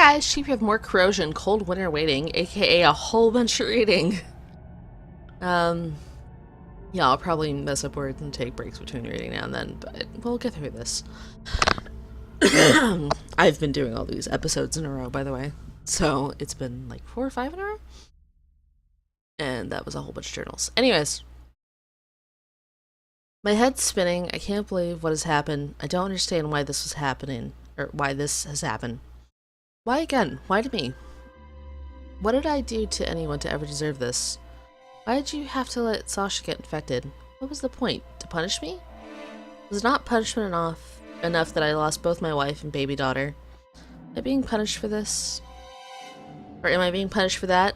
guys, Sheep, you have more Corrosion, Cold Winter waiting, aka a whole bunch of reading. Um, yeah, I'll probably mess up words and take breaks between reading now and then, but we'll get through this. I've been doing all these episodes in a row, by the way, so it's been like 4 or 5 in a row, and that was a whole bunch of journals. Anyways, my head's spinning. I can't believe what has happened. I don't understand why this was happening, or why this has happened. Why again? Why to me? What did I do to anyone to ever deserve this? Why did you have to let Sasha get infected? What was the point? To punish me? Was it not punishment enough that I lost both my wife and baby daughter? Am I being punished for this? Or am I being punished for that?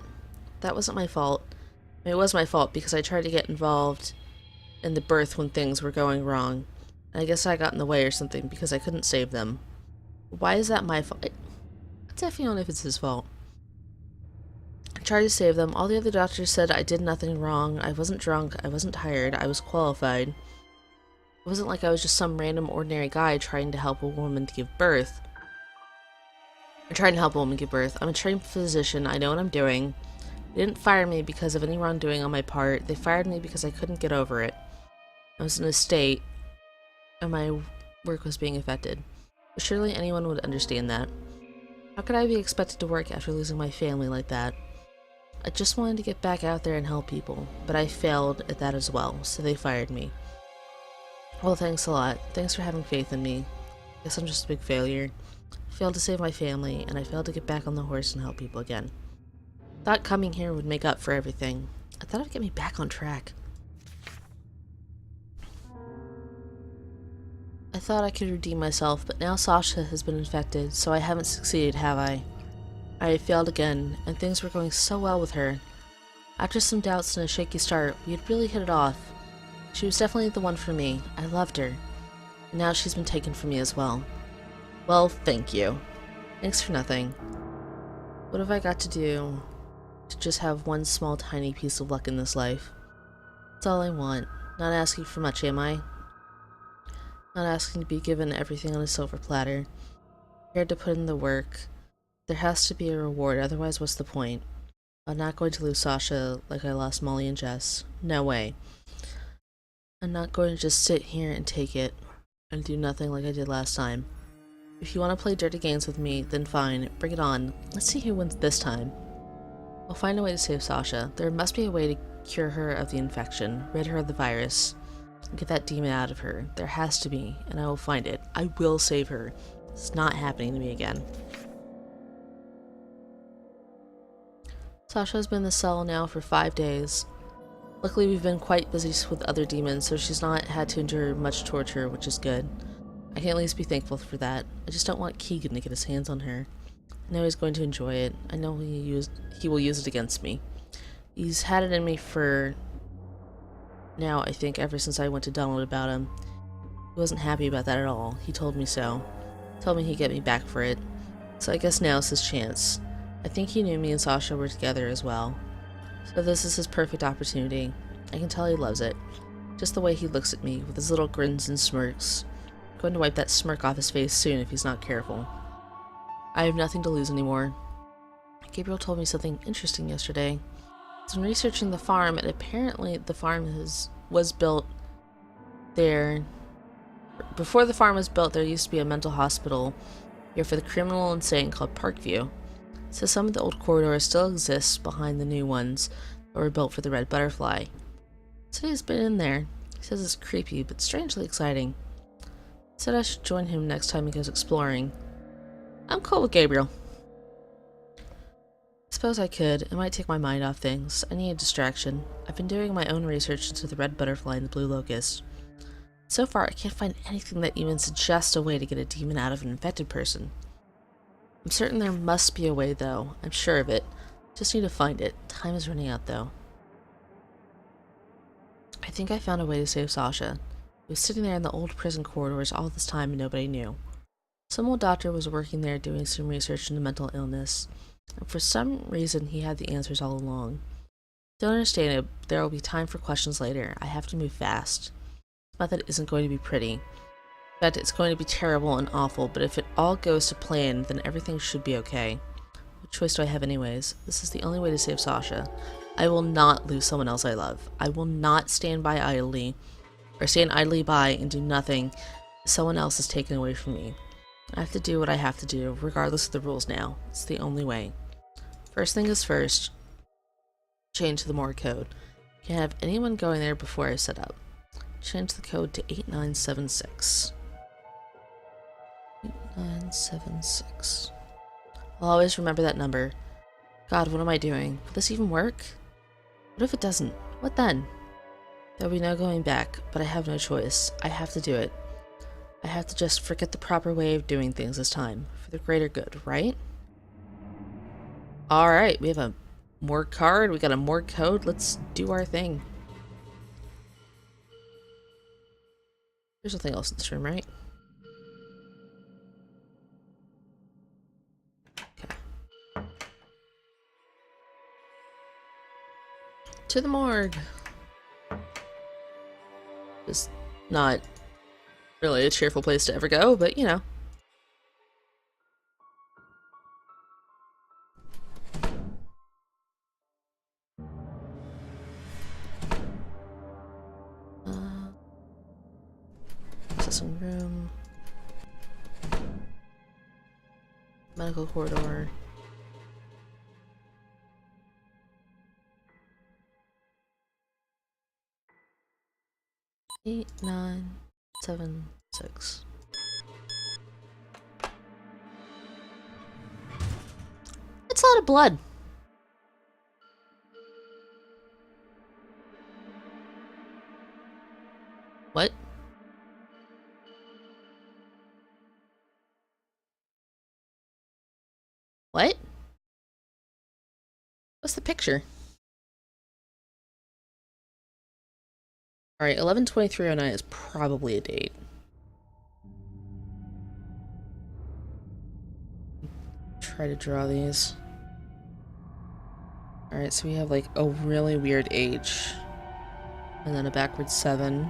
That wasn't my fault. I mean, it was my fault because I tried to get involved in the birth when things were going wrong. And I guess I got in the way or something because I couldn't save them. Why is that my fault? I definitely don't know if it's his fault. I tried to save them. All the other doctors said I did nothing wrong. I wasn't drunk. I wasn't tired. I was qualified. It wasn't like I was just some random ordinary guy trying to help a woman to give birth. I'm trying to help a woman give birth. I'm a trained physician. I know what I'm doing. They didn't fire me because of any wrongdoing on my part. They fired me because I couldn't get over it. I was in a state, and my work was being affected. But surely anyone would understand that. How could I be expected to work after losing my family like that? I just wanted to get back out there and help people, but I failed at that as well, so they fired me. Well, thanks a lot. Thanks for having faith in me. Guess I'm just a big failure. I failed to save my family, and I failed to get back on the horse and help people again. Thought coming here would make up for everything. I thought it would get me back on track. I thought I could redeem myself, but now Sasha has been infected, so I haven't succeeded, have I? I failed again, and things were going so well with her. After some doubts and a shaky start, we had really hit it off. She was definitely the one for me. I loved her. And now she's been taken from me as well. Well, thank you. Thanks for nothing. What have I got to do to just have one small tiny piece of luck in this life? That's all I want. Not asking for much, am I? Not asking to be given everything on a silver platter. Prepared to put in the work. There has to be a reward, otherwise what's the point? I'm not going to lose Sasha like I lost Molly and Jess. No way. I'm not going to just sit here and take it and do nothing like I did last time. If you want to play dirty games with me, then fine, bring it on. Let's see who wins this time. I'll find a way to save Sasha. There must be a way to cure her of the infection, rid her of the virus. Get that demon out of her. There has to be, and I will find it. I will save her. It's not happening to me again. Sasha has been in the cell now for 5 days. Luckily, we've been quite busy with other demons, so she's not had to endure much torture, which is good. I can at least be thankful for that. I just don't want Keegan to get his hands on her. I know he's going to enjoy it. I know he will use it against me. He's had it in me for now, I think, ever since I went to Donald about him. He wasn't happy about that at all. He told me so. Told me he'd get me back for it. So I guess now's his chance. I think he knew me and Sasha were together as well. So this is his perfect opportunity. I can tell he loves it. Just the way he looks at me, with his little grins and smirks. I'm going to wipe that smirk off his face soon if he's not careful. I have nothing to lose anymore. Gabriel told me something interesting yesterday. He's been researching the farm, and apparently the farm was built there. Before the farm was built, there used to be a mental hospital here for the criminal insane called Parkview. So some of the old corridors still exist behind the new ones that were built for the Red Butterfly. So he's been in there. He says it's creepy, but strangely exciting. He said I should join him next time he goes exploring. I'm cool with Gabriel. Suppose I could. It might take my mind off things. I need a distraction. I've been doing my own research into the Red Butterfly and the Blue Locust. So far, I can't find anything that even suggests a way to get a demon out of an infected person. I'm certain there must be a way, though. I'm sure of it. Just need to find it. Time is running out, though. I think I found a way to save Sasha. He was sitting there in the old prison corridors all this time and nobody knew. Some old doctor was working there doing some research into mental illness. And for some reason, he had the answers all along. Don't understand it. There will be time for questions later. I have to move fast. This method isn't going to be pretty. fact, it's going to be terrible and awful, but if it all goes to plan, then everything should be okay. What choice do I have anyways? This is the only way to save Sasha. I will not lose someone else I love. I will not stand by idly, or stand idly by and do nothing someone else is taken away from me. I have to do what I have to do, regardless of the rules now. It's the only way. First thing is first, change the morgue code. Can't have anyone going there before I set up. Change the code to 8976. 8976. I'll always remember that number. God, what am I doing? Will this even work? What if it doesn't? What then? There'll be no going back, but I have no choice. I have to do it. I have to just forget the proper way of doing things this time, for the greater good, right? Alright, we have a morgue card, we got a morgue code, let's do our thing. There's nothing else in this room, right? Okay. To the morgue! Just not really a cheerful place to ever go, but you know. Accessing room. Medical corridor. Eight, 9, 7, 6. It's a lot of blood. What? What? What's the picture? Alright, 11/23/09 is probably a date. Try to draw these. Alright, so we have like a really weird H. And then a backwards 7.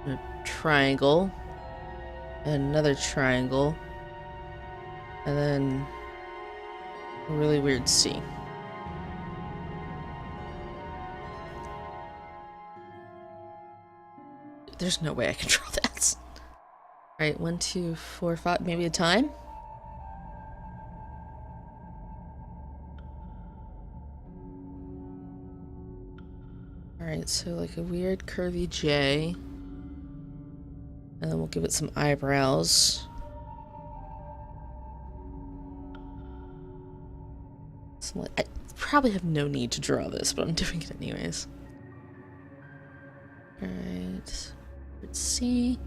And a triangle. And another triangle. And then a really weird C. There's no way I can draw that. Alright, 1, 2, 4, 5, maybe a time? Alright, so like a weird curvy J. And then we'll give it some eyebrows. I probably have no need to draw this, but I'm doing it anyways. Alright. C.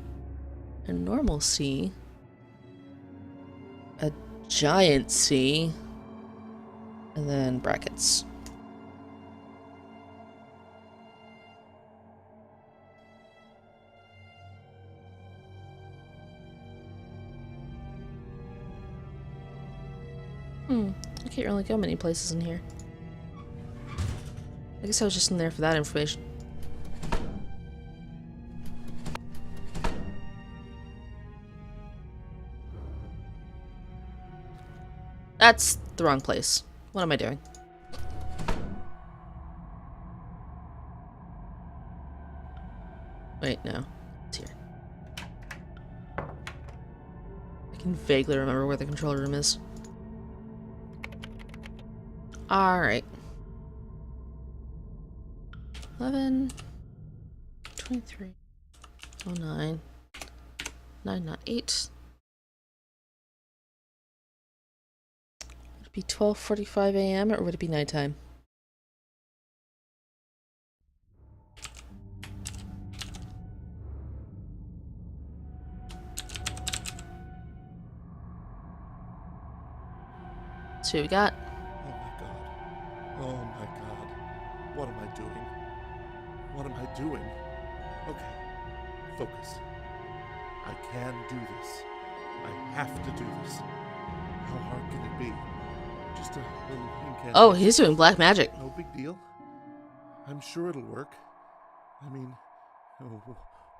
A normal C. A giant C. And then brackets. I can't really go many places in here. I guess I was just in there for that information. That's the wrong place. What am I doing? Wait, no. It's here. I can vaguely remember where the control room is. Alright. 11, 23, 09, 9, not 8. Would it be 12:45 a.m. or would it be nighttime? So what we got? Oh my god. What am I doing? What am I doing? Okay. Focus. I can do this. I have to do this. How hard can it be? Just a little incantation. Oh, he's doing black magic. No big deal. I'm sure it'll work. I mean,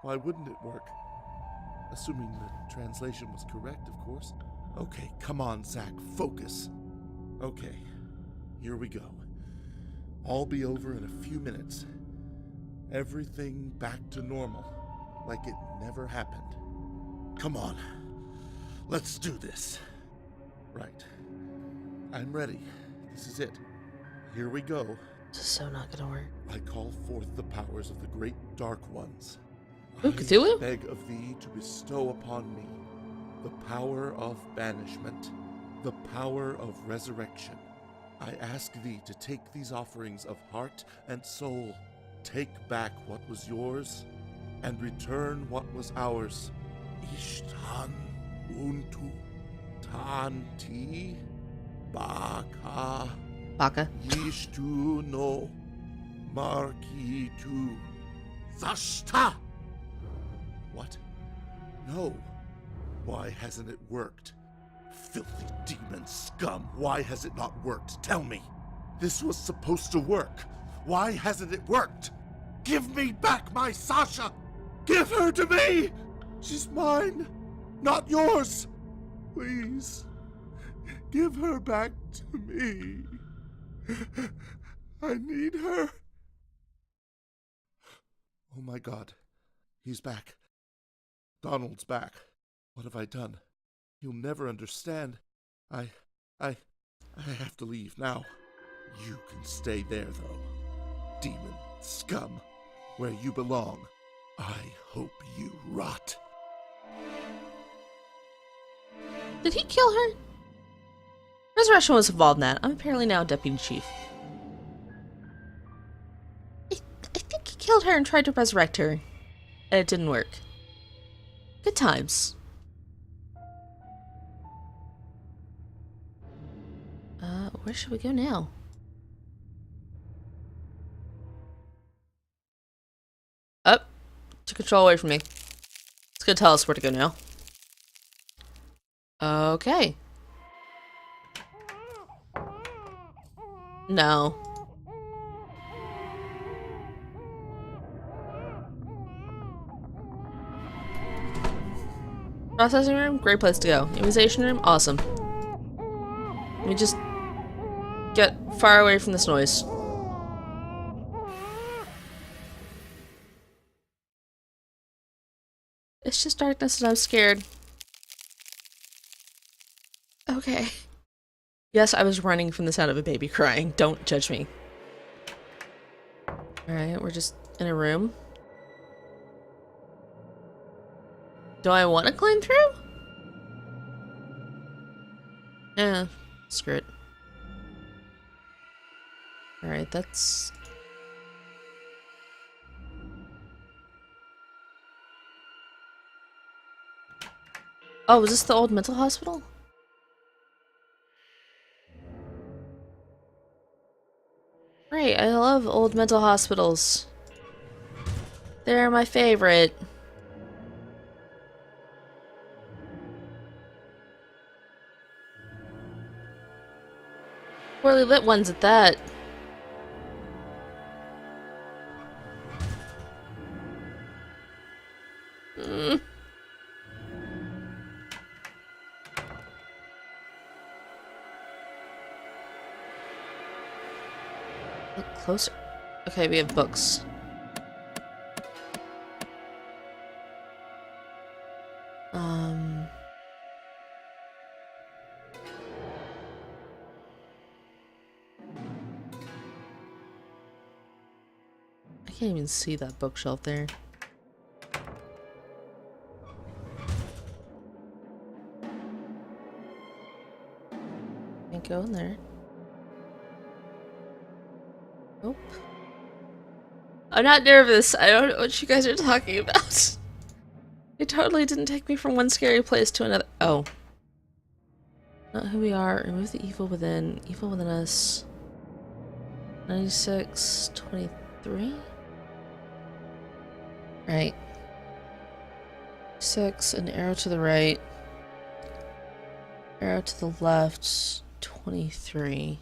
why wouldn't it work? Assuming the translation was correct, of course. Okay, come on, Zach, focus. Okay, here we go. I'll be over in a few minutes. Everything back to normal, like it never happened. Come on, let's do this. Right. I'm ready. This is it. Here we go. This is so not gonna work. I call forth the powers of the great dark ones. Ooh, Cthulhu? I beg of thee to bestow upon me the power of banishment, the power of resurrection. I ask thee to take these offerings of heart and soul, take back what was yours, and return what was ours. Ishtan untu tanti baka Baka. yishtu no markitu zashta. What? No. Why hasn't it worked? Filthy demon scum, why has it not worked? Tell me. This was supposed to work. Why hasn't it worked? Give me back my Sasha! Give her to me! She's mine, not yours. Please, give her back to me. I need her. Oh my God, he's back. Donald's back. What have I done? He'll never understand. I have to leave now. You can stay there, though. Demon scum, where you belong. I hope you rot. Did he kill her? Resurrection was involved in that. I'm apparently now deputy chief. I think he killed her and tried to resurrect her, and it didn't work. Good times. Where should we go now? Up. Took control away from me. It's gonna tell us where to go now. Okay. No. Processing room, great place to go. Immunization room, awesome. Let me just get far away from this noise. It's just darkness and I'm scared. Okay. Yes, I was running from the sound of a baby crying. Don't judge me. Alright, we're just in a room. Do I want to climb through? Eh, screw it. Alright, that's... Oh, was this the old mental hospital? Right, I love old mental hospitals. They're my favorite. Poorly lit ones at that. Look closer. Okay, we have books. I can't even see that bookshelf there. Can't go in there. Nope. I'm not nervous. I don't know what you guys are talking about. It totally didn't take me from one scary place to another. Oh. Not who we are. Remove the evil within. Evil within us. 96, 23? Right. 6, an arrow to the right. Arrow to the left. 23.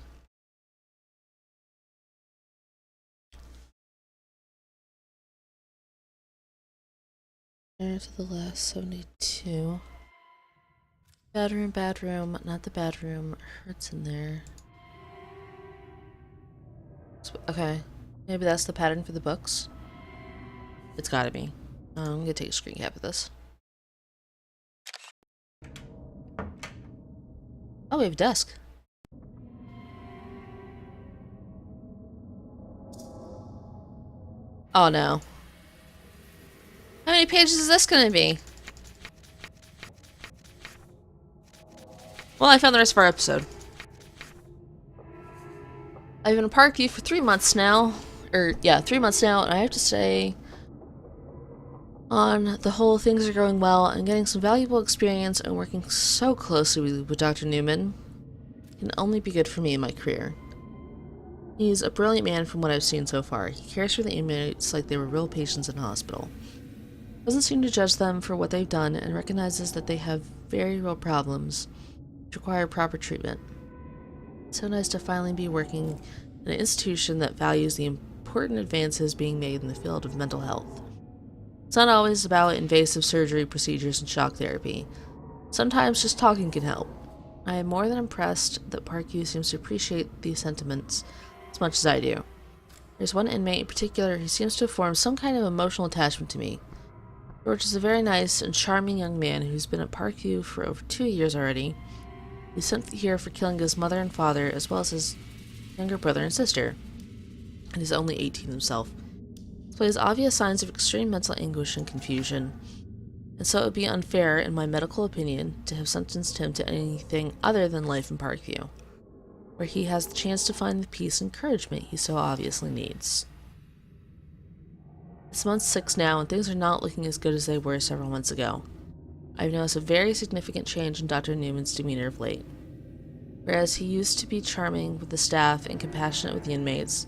There to the last 72. Bedroom, not the bedroom. Hurts in there. Okay, maybe that's the pattern for the books. It's gotta be. I'm gonna take a screen cap of this. Oh, we have a desk. Oh no. How many pages is this gonna be? Well, I found the rest of our episode. I've been in Parkview for 3 months now. 3 months now, and I have to say, on the whole, things are going well. I'm getting some valuable experience and working so closely with Dr. Newman. It can only be good for me in my career. He's a brilliant man from what I've seen so far. He cares for the inmates like they were real patients in a hospital. Doesn't seem to judge them for what they've done and recognizes that they have very real problems which require proper treatment. It's so nice to finally be working in an institution that values the important advances being made in the field of mental health. It's not always about invasive surgery procedures and shock therapy. Sometimes just talking can help. I am more than impressed that Parkview seems to appreciate these sentiments as much as I do. There's one inmate in particular who seems to have formed some kind of emotional attachment to me. George is a very nice and charming young man who's been at Parkview for over 2 years already. He's sent here for killing his mother and father, as well as his younger brother and sister, and he's only 18 himself. He displays obvious signs of extreme mental anguish and confusion, and so it would be unfair, in my medical opinion, to have sentenced him to anything other than life in Parkview, where he has the chance to find the peace and encouragement he so obviously needs. It's month 6 now, and things are not looking as good as they were several months ago. I've noticed a very significant change in Dr. Newman's demeanor of late. Whereas he used to be charming with the staff and compassionate with the inmates,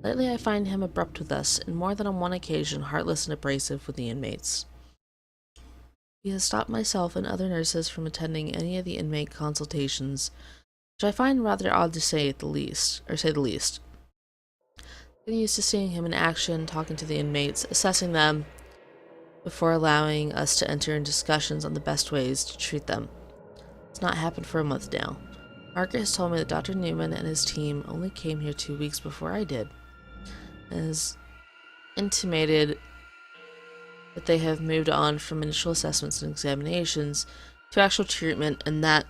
lately I find him abrupt with us, and more than on one occasion heartless and abrasive with the inmates. He has stopped myself and other nurses from attending any of the inmate consultations, which I find rather odd to say the least. Getting used to seeing him in action, talking to the inmates, assessing them, before allowing us to enter in discussions on the best ways to treat them. It's not happened for a month now. Margaret has told me that Dr. Newman and his team only came here 2 weeks before I did, and has intimated that they have moved on from initial assessments and examinations to actual treatment, and that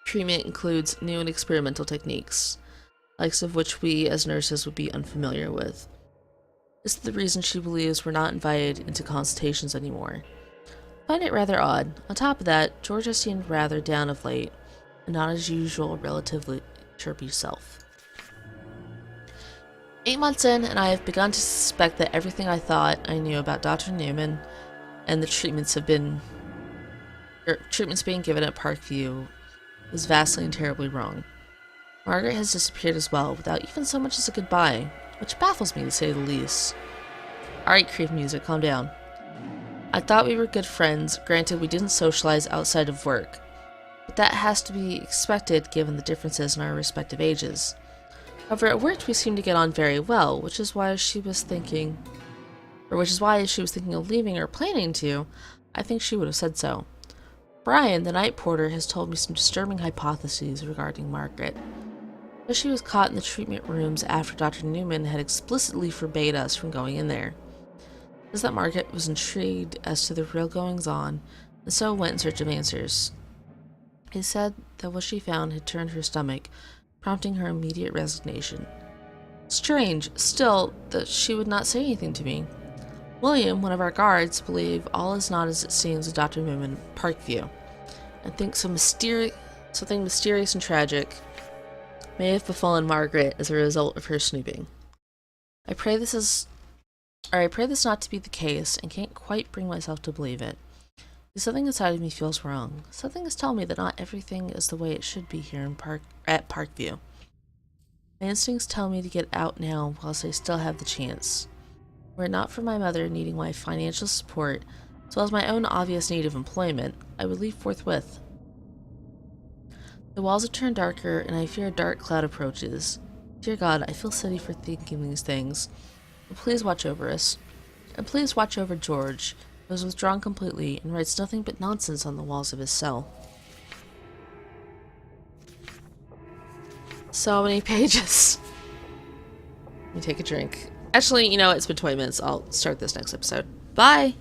treatment includes new and experimental techniques, likes of which we as nurses would be unfamiliar with. This is the reason she believes we're not invited into consultations anymore. I find it rather odd. On top of that, George has seemed rather down of late, and not his usual relatively chirpy self. 8 months in, and I have begun to suspect that everything I thought I knew about Dr. Newman and the treatments being given at Parkview was vastly and terribly wrong. Margaret has disappeared as well, without even so much as a goodbye, which baffles me to say the least. Alright, creep music, calm down. I thought we were good friends, granted we didn't socialize outside of work, but that has to be expected given the differences in our respective ages. However, at work we seemed to get on very well, which is why she was thinking of leaving or planning to. I think she would have said so. Brian, the night porter, has told me some disturbing hypotheses regarding Margaret. That she was caught in the treatment rooms after Dr. Newman had explicitly forbade us from going in there. Says that Margaret was intrigued as to the real goings-on, and so went in search of answers. He said that what she found had turned her stomach, prompting her immediate resignation. Strange, still, that she would not say anything to me. William, one of our guards, believes all is not as it seems with Dr. Newman at Parkview, and thinks something mysterious and tragic may have befallen Margaret as a result of her snooping. I pray this not to be the case, and can't quite bring myself to believe it. Something inside of me feels wrong. Something is telling me that not everything is the way it should be here at Parkview. My instincts tell me to get out now whilst I still have the chance. Were it not for my mother needing my financial support, as well as my own obvious need of employment, I would leave forthwith. The walls have turned darker, and I fear a dark cloud approaches. Dear God, I feel silly for thinking these things. But please watch over us. And please watch over George, was withdrawn completely and writes nothing but nonsense on the walls of his cell. So many pages. Let me take a drink. Actually, you know, it's been 20 minutes. I'll start this next episode. Bye!